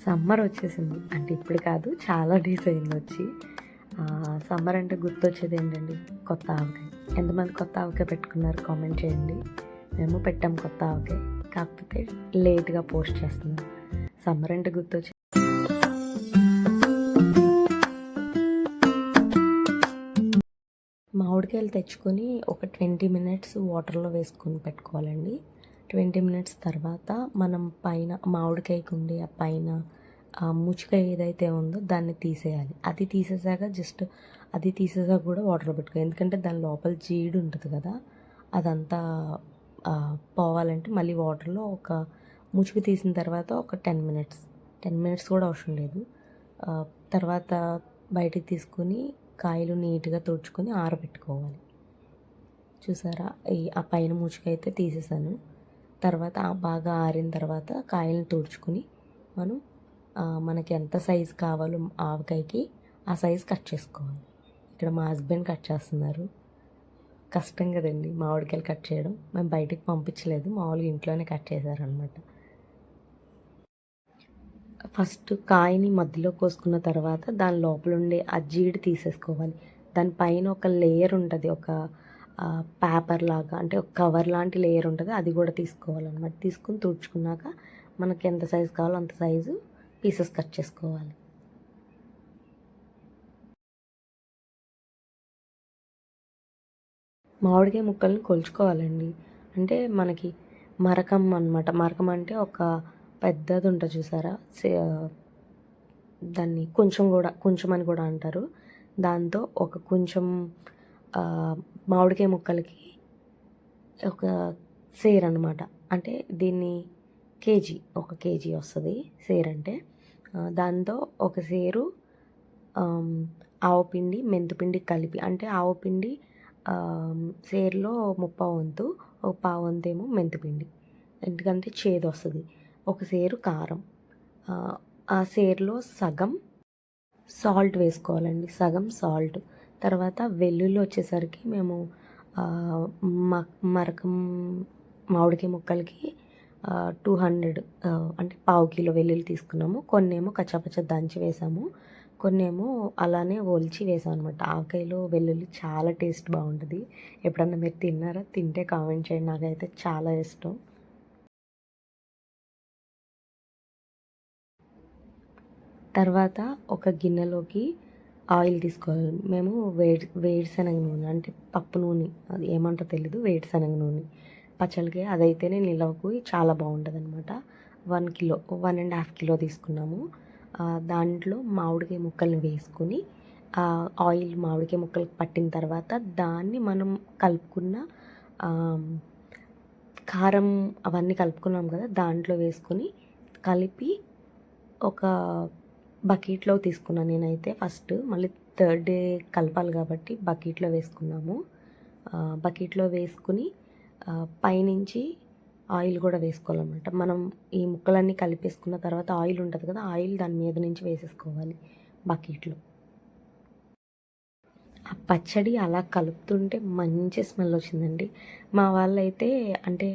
Summer వచ్చేసింది అంటే ఇప్పుడు కాదు, చాలా డేస్ అయింది వచ్చి. సమ్మర్ అంటే గుర్తొచ్చేది ఏంటండి? కొత్త ఆవకాయ. ఎంతమంది కొత్త ఆవకాయ పెట్టుకున్నారు కామెంట్ చేయండి. మేము పెట్టాం కొత్త ఆవకాయ, కాకపోతే లేట్గా పోస్ట్ చేస్తున్నాం. సమ్మర్ అంటే గుర్తొచ్చి మామిడికాయలు తెచ్చుకొని ఒక 20 మినిట్స్ వాటర్లో వేసుకొని పెట్టుకోవాలండి. 20 మినిట్స్ తర్వాత మనం పైన మామిడికాయకు ఉండే ఆ పైన ముచ్చుకాయ ఏదైతే ఉందో దాన్ని తీసేయాలి. అది తీసేసాక కూడా వాటర్లో పెట్టుకోవాలి. ఎందుకంటే దాని లోపల జీడి ఉంటుంది కదా, అదంతా పోవాలంటే మళ్ళీ వాటర్లో ఒక ముచ్చుకు తీసిన తర్వాత ఒక 10 మినిట్స్ కూడా అవసరం లేదు. తర్వాత బయటికి తీసుకొని కాయలు నీట్గా తుడుచుకొని ఆరబెట్టుకోవాలి. చూసారా, ఆ పైన ముచ్చుకైతే తీసేసాను. తర్వాత బాగా ఆరిన తర్వాత కాయలను తుడుచుకొని మనకి ఎంత సైజు కావాలో ఆవకాయకి ఆ సైజు కట్ చేసుకోవాలి. ఇక్కడ మా హస్బెండ్ కట్ చేస్తున్నారు. కష్టం కదండి మామిడికాయలు కట్ చేయడం. మేము బయటికి పంపించలేదు, మామూలుగా ఇంట్లోనే కట్ చేశారనమాట. ఫస్ట్ కాయని మధ్యలో కోసుకున్న తర్వాత దాని లోపల ఉండే ఆ జీడి తీసేసుకోవాలి. దానిపైన ఒక లేయర్ ఉంటుంది, ఒక పేపర్ లాగా, అంటే ఒక కవర్ లాంటి లేయర్ ఉంటుంది, అది కూడా తీసుకోవాలన్నమాట. తీసుకుని తుడుచుకున్నాక మనకి ఎంత సైజు కావాలో అంత సైజు పీసెస్ కట్ చేసుకోవాలి. మామిడికాయ ముక్కల్ని కొలుచుకోవాలండి. అంటే మనకి మరకం అనమాట. మరకం అంటే ఒక పెద్దది ఉంటుంది చూసారా, దాన్ని కొంచెం అని కూడా అంటారు. దాంతో ఒక కొంచెం మామిడికాయ ముక్కలకి ఒక సేర్ అనమాట. అంటే దీన్ని ఒక కేజీ వస్తుంది సేర్ అంటే. దాంతో ఒక సేరు ఆవపిండి మెంతిపిండి కలిపి, అంటే ఆవపిండి సేరులో 1/3 వంతు, ఒక 1/4 వంతు ఏమో మెంతిపిండి, ఎందుకంటే చేదు వస్తుంది. ఒక సేరు కారం, ఆ సేరులో సగం సాల్ట్ వేసుకోవాలండి, సగం సాల్ట్. తర్వాత వెల్లుల్లి వచ్చేసరికి మేము మరకం మామిడికాయ ముక్కలకి 200 అంటే 1/2 కిలో వెల్లుల్లి తీసుకున్నాము. కొన్నేమో కచ్చాపచ్చ దంచి వేసాము, కొన్నేమో అలానే ఒలిచి వేసాం అనమాట. ఆవకాయలో వెల్లుల్లి చాలా టేస్ట్ బాగుంటుంది. ఎప్పుడన్నా మీరు తిన్నారా? తింటే కామెంట్ చేయండి, నాకైతే చాలా ఇష్టం. తర్వాత ఒక గిన్నెలోకి ఆయిల్ తీసుకోవాలి. మేము వేడిశనగ నూనె, అంటే పప్పు నూనె, అది ఏమంటో తెలీదు, వేడిశనగ నూనె పచ్చళ్ళకి అదైతేనే నిలవకు చాలా బాగుంటుంది అనమాట. 1.5 కిలో తీసుకున్నాము. దాంట్లో మామిడికాయ ముక్కల్ని వేసుకొని ఆయిల్ మామిడికాయ ముక్కలకు పట్టిన తర్వాత దాన్ని మనం కలుపుకున్న కారం అవన్నీ కలుపుకున్నాం కదా, దాంట్లో వేసుకొని కలిపి ఒక బకెట్లో తీసుకున్నాను నేనైతే. ఫస్ట్ మళ్ళీ థర్డ్ డే కలపాలి కాబట్టి బకెట్లో వేసుకున్నాము. బకెట్లో వేసుకుని పైనుంచి ఆయిల్ కూడా వేసుకోవాలన్నమాట. మనం ఈ ముక్కలన్నీ కలిపేసుకున్న తర్వాత ఆయిల్ ఉంటుంది కదా, ఆయిల్ దాని మీద నుంచి వేసేసుకోవాలి బకెట్లో. ఆ పచ్చడి అలా కలుపుతుంటే మంచి స్మెల్ వచ్చిందండి. మా వాళ్ళైతే, అంటే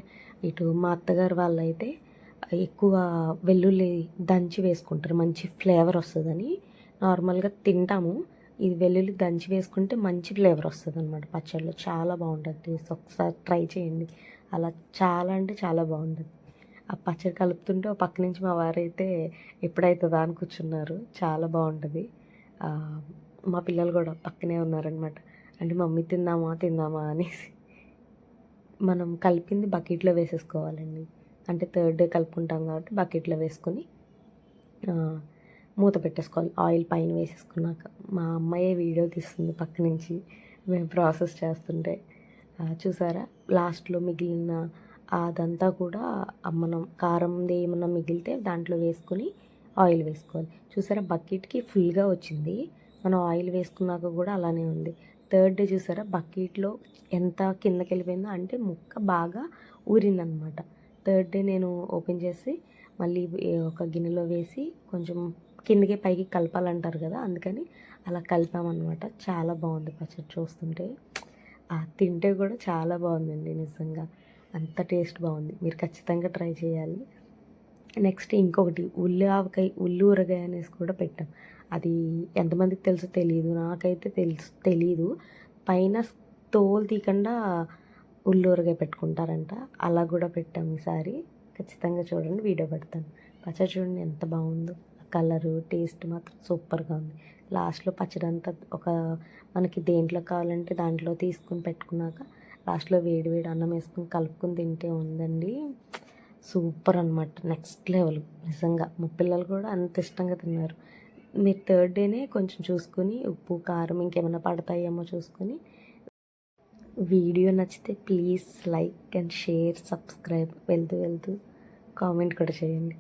ఇటు మా అత్తగారు వాళ్ళైతే ఎక్కువ వెల్లుల్లి దంచి వేసుకుంటారు, మంచి ఫ్లేవర్ వస్తుందని. నార్మల్గా తింటాము, ఇది వెల్లుల్లి దంచి వేసుకుంటే మంచి ఫ్లేవర్ వస్తుంది అనమాట పచ్చడిలో. చాలా బాగుంటుంది టేస్ట్. ఒకసారి ట్రై చేయండి, అలా చాలా అంటే చాలా బాగుంటుంది. ఆ పచ్చడి కలుపుతుంటే ఒక పక్క నుంచి మా వారైతే ఎప్పుడైతుందా అని కూర్చున్నారు. చాలా బాగుంటుంది. మా పిల్లలు కూడా పక్కనే ఉన్నారనమాట. అంటే మమ్మీ తిందామా అనేసి. మనం కలిపింది బకెట్లో వేసేసుకోవాలండి. అంటే థర్డ్ డే కలుపుకుంటాం కాబట్టి బకెట్లో వేసుకొని మూత పెట్టేసుకోవాలి, ఆయిల్ పైన వేసేసుకున్నాక. మా అమ్మాయే వీడియో తీస్తుంది పక్క నుంచి మేము ప్రాసెస్ చేస్తుంటే. చూసారా, లాస్ట్లో మిగిలిన అదంతా కూడా మనం కారంది ఏమన్నా మిగిలితే దాంట్లో వేసుకొని ఆయిల్ వేసుకోవాలి. చూసారా, బకెట్కి ఫుల్గా వచ్చింది. మనం ఆయిల్ వేసుకున్నాక కూడా అలానే ఉంది. థర్డ్ డే చూసారా, బకెట్లో ఎంత కిందకి వెళ్ళిపోయిందో, అంటే ముక్క బాగా ఊరిందనమాట. థర్డ్ డే నేను ఓపెన్ చేసి మళ్ళీ ఒక గిన్నెలో వేసి కొంచెం కిందకి పైకి కలపాలంటారు కదా, అందుకని అలా కలిపామన్నమాట. చాలా బాగుంది పచ్చడి చూస్తుంటే. తింటే కూడా చాలా బాగుందండి, నిజంగా అంత టేస్ట్ బాగుంది. మీరు ఖచ్చితంగా ట్రై చేయాలి. నెక్స్ట్ ఇంకొకటి ఉల్లి ఆవకాయ ఉల్లి ఊరగాయ అనేసి కూడా పెట్టాం. అది ఎంతమందికి తెలుసో తెలీదు. నాకైతే తెలీదు. పైన తోలు తీయకుండా ఉల్లి ఊరగాయ పెట్టుకుంటారంట. అలా కూడా పెట్టాం ఈసారి. ఖచ్చితంగా చూడండి, వీడియో పెడతాను. పచ్చడి చూడండి ఎంత బాగుందో. కలరు టేస్ట్ మాత్రం సూపర్గా ఉంది. లాస్ట్లో పచ్చడి అంతా మనకి దేంట్లో కావాలంటే దాంట్లో తీసుకుని పెట్టుకున్నాక లాస్ట్లో వేడి వేడి అన్నం వేసుకుని కలుపుకొని తింటే ఉందండి సూపర్ అనమాట. నెక్స్ట్ లెవెల్ నిజంగా. మా పిల్లలు కూడా అంత ఇష్టంగా తిన్నారు. మీరు థర్డ్ డేనే కొంచెం చూసుకొని ఉప్పు కారం ఇంకేమైనా పడతాయేమో చూసుకొని. వీడియో నచ్చితే please like and share, subscribe, వెళ్తూ కామెంట్ కూడా చేయండి.